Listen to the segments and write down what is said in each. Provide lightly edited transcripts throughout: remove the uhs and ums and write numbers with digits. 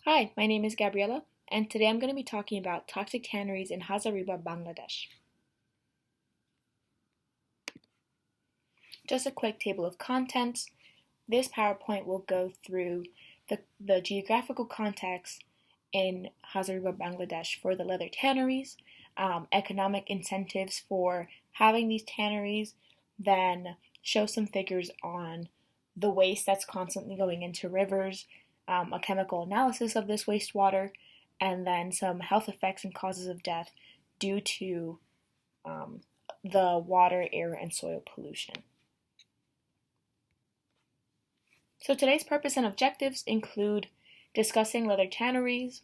Hi, my name is Gabriela, and today I'm going to be talking about toxic tanneries in Hazaribagh, Bangladesh. Just a quick table of contents. This PowerPoint will go through the geographical context in Hazaribagh, Bangladesh for the leather tanneries, economic incentives for having these tanneries, then show some figures on the waste that's constantly going into rivers, a chemical analysis of this wastewater, and then some health effects and causes of death due to um, the water, air, and soil pollution. So today's purpose and objectives include discussing leather tanneries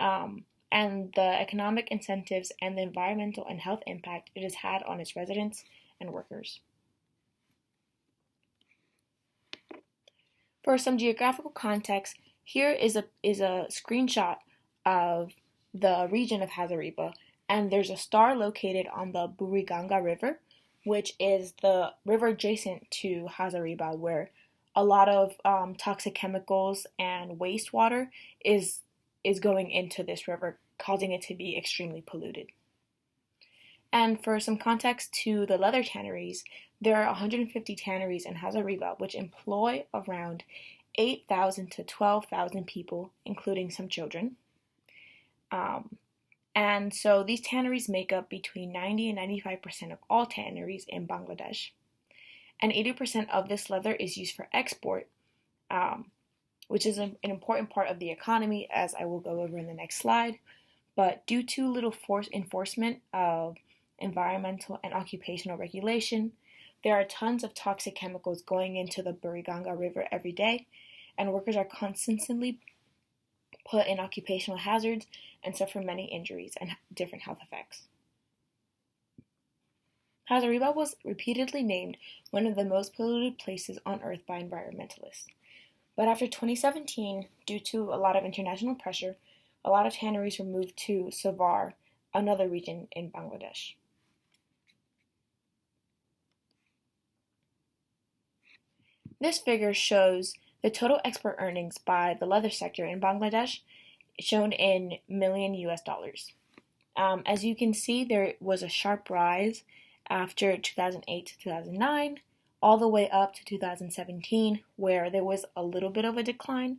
and the economic incentives and the environmental and health impact it has had on its residents and workers. For some geographical context, here is a screenshot of the region of Hazaribagh, and there's a star located on the Buriganga River, which is the river adjacent to Hazaribagh, where a lot of toxic chemicals and wastewater is going into this river, causing it to be extremely polluted. And for some context to the leather tanneries, there are 150 tanneries in Hazaribagh, which employ around 8,000 to 12,000 people, including some children. And so these tanneries make up between 90 and 95% of all tanneries in Bangladesh. And 80% of this leather is used for export, which is an important part of the economy, as I will go over in the next slide. But due to little enforcement of environmental and occupational regulation, there are tons of toxic chemicals going into the Buriganga River every day, and workers are constantly put in occupational hazards and suffer many injuries and different health effects. Hazaribagh was repeatedly named one of the most polluted places on earth by environmentalists. But after 2017, due to a lot of international pressure, a lot of tanneries were moved to Savar, another region in Bangladesh. This figure shows the total export earnings by the leather sector in Bangladesh, shown in million US dollars. As you can see, there was a sharp rise after 2008 to 2009, all the way up to 2017, where there was a little bit of a decline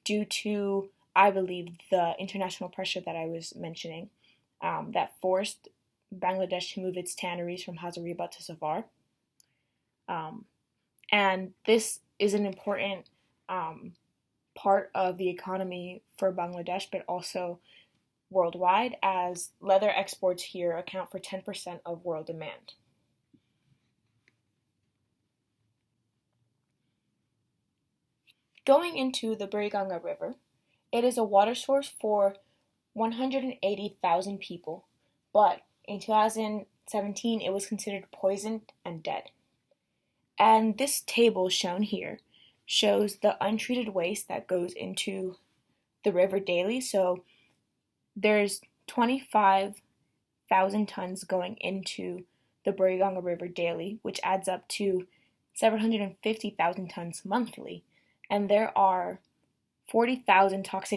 due to, I believe, the international pressure that I was mentioning that forced Bangladesh to move its tanneries from Hazaribagh to Savar. And this is an important part of the economy for Bangladesh, but also worldwide, as leather exports here account for 10% of world demand. Going into the Buriganga River, it is a water source for 180,000 people, but in 2017 it was considered poisoned and dead. And this table shown here shows the untreated waste that goes into the river daily. So there's 25,000 tons going into the Buriganga River daily, which adds up to 750,000 tons monthly. And there are 40,000 tons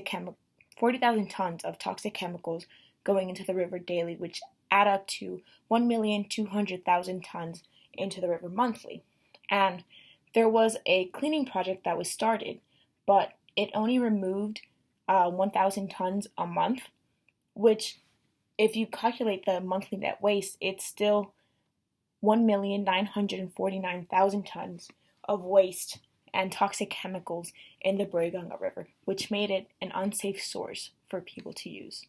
of toxic chemicals going into the river daily, which add up to 1,200,000 tons into the river monthly. And there was a cleaning project that was started, but it only removed 1,000 tons a month, which, if you calculate the monthly net waste, it's still 1,949,000 tons of waste and toxic chemicals in the Buriganga River, which made it an unsafe source for people to use.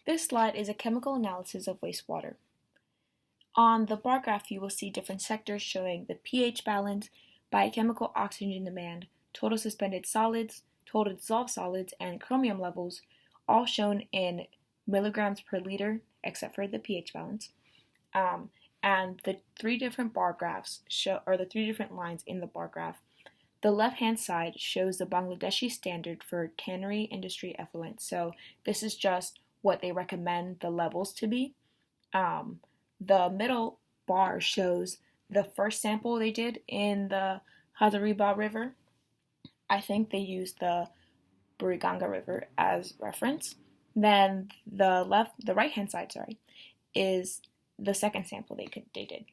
This slide is a chemical analysis of wastewater. On the bar graph, you will see different sectors showing the pH balance, biochemical oxygen demand, total suspended solids, total dissolved solids, and chromium levels, all shown in milligrams per liter, except for the pH balance. And the three different bar graphs or the three different lines in the bar graph. The left-hand side shows the Bangladeshi standard for tannery industry effluent. So this is just what they recommend the levels to be. The middle bar shows the first sample they did in the Hazaribagh River, I think they used the Buriganga River as reference. Then the right hand side, is the second sample they did.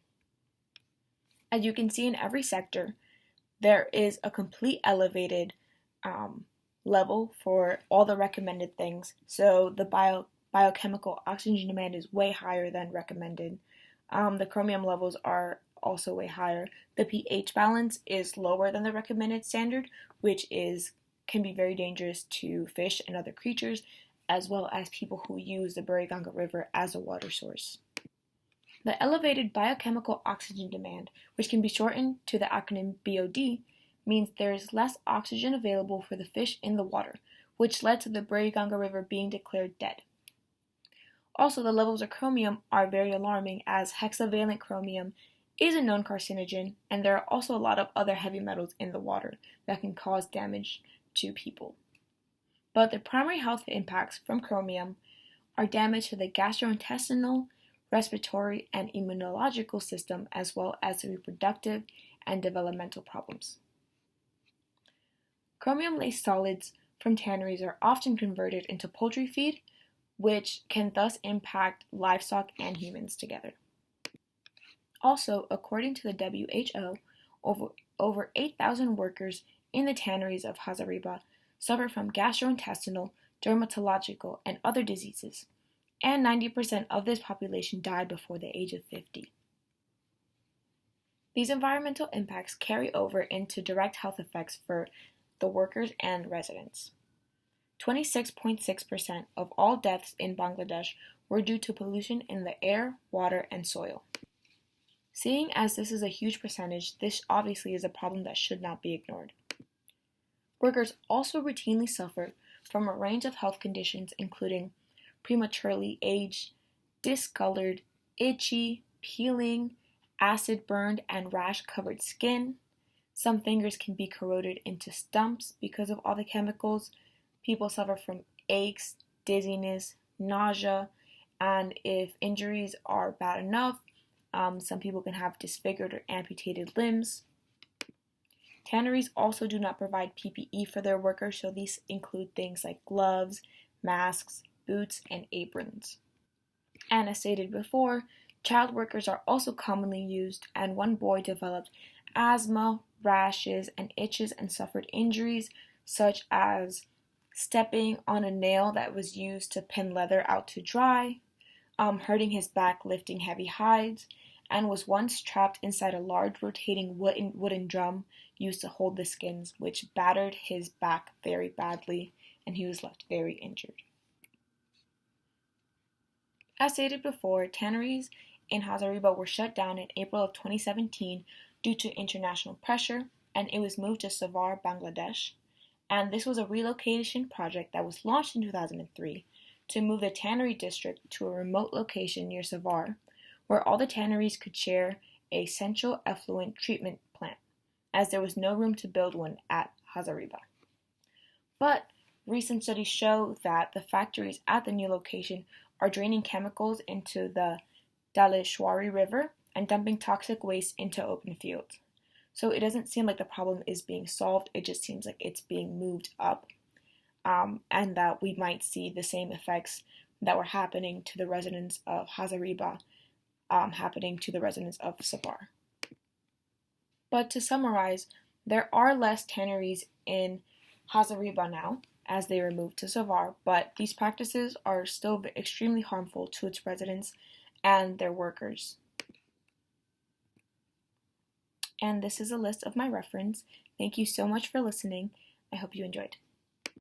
As you can see in every sector, there is a complete elevated level for all the recommended things. So the biochemical oxygen demand is way higher than recommended. The chromium levels are also way higher. The pH balance is lower than the recommended standard, which can be very dangerous to fish and other creatures, as well as people who use the Buriganga River as a water source. The elevated biochemical oxygen demand, which can be shortened to the acronym BOD, means there is less oxygen available for the fish in the water, which led to the Buriganga River being declared dead. Also, the levels of chromium are very alarming, as hexavalent chromium is a known carcinogen, and there are also a lot of other heavy metals in the water that can cause damage to people. But the primary health impacts from chromium are damage to the gastrointestinal, respiratory, and immunological system, as well as the reproductive and developmental problems. Chromium-laced solids from tanneries are often converted into poultry feed, which can thus impact livestock and humans together. Also, according to the WHO, over 8,000 workers in the tanneries of Hazaribagh suffer from gastrointestinal, dermatological, and other diseases, and 90% of this population died before the age of 50. These environmental impacts carry over into direct health effects for the workers and residents. 26.6% of all deaths in Bangladesh were due to pollution in the air, water, and soil. Seeing as this is a huge percentage, this obviously is a problem that should not be ignored. Workers also routinely suffer from a range of health conditions, including prematurely aged, discolored, itchy, peeling, acid-burned, and rash-covered skin. Some fingers can be corroded into stumps because of all the chemicals. People suffer from aches, dizziness, nausea, and if injuries are bad enough, some people can have disfigured or amputated limbs. Tanneries also do not provide PPE for their workers, so these include things like gloves, masks, boots, and aprons. And as stated before, child workers are also commonly used, and one boy developed asthma, rashes, and itches and suffered injuries such as stepping on a nail that was used to pin leather out to dry, hurting his back lifting heavy hides, and was once trapped inside a large rotating wooden drum used to hold the skins, which battered his back very badly, and he was left very injured. As stated before, tanneries in Hazaribagh were shut down in April of 2017 due to international pressure, and it was moved to Savar, Bangladesh. And this was a relocation project that was launched in 2003 to move the tannery district to a remote location near Savar, where all the tanneries could share a central effluent treatment plant, as there was no room to build one at Hazaribagh. But recent studies show that the factories at the new location are draining chemicals into the Dhaleshwari River and dumping toxic waste into open fields. So it doesn't seem like the problem is being solved, it just seems like it's being moved up, and that we might see the same effects that were happening to the residents of Hazaribagh happening to the residents of Savar. But to summarize, there are less tanneries in Hazaribagh now, as they were moved to Savar, but these practices are still extremely harmful to its residents and their workers. And this is a list of my reference. Thank you so much for listening. I hope you enjoyed.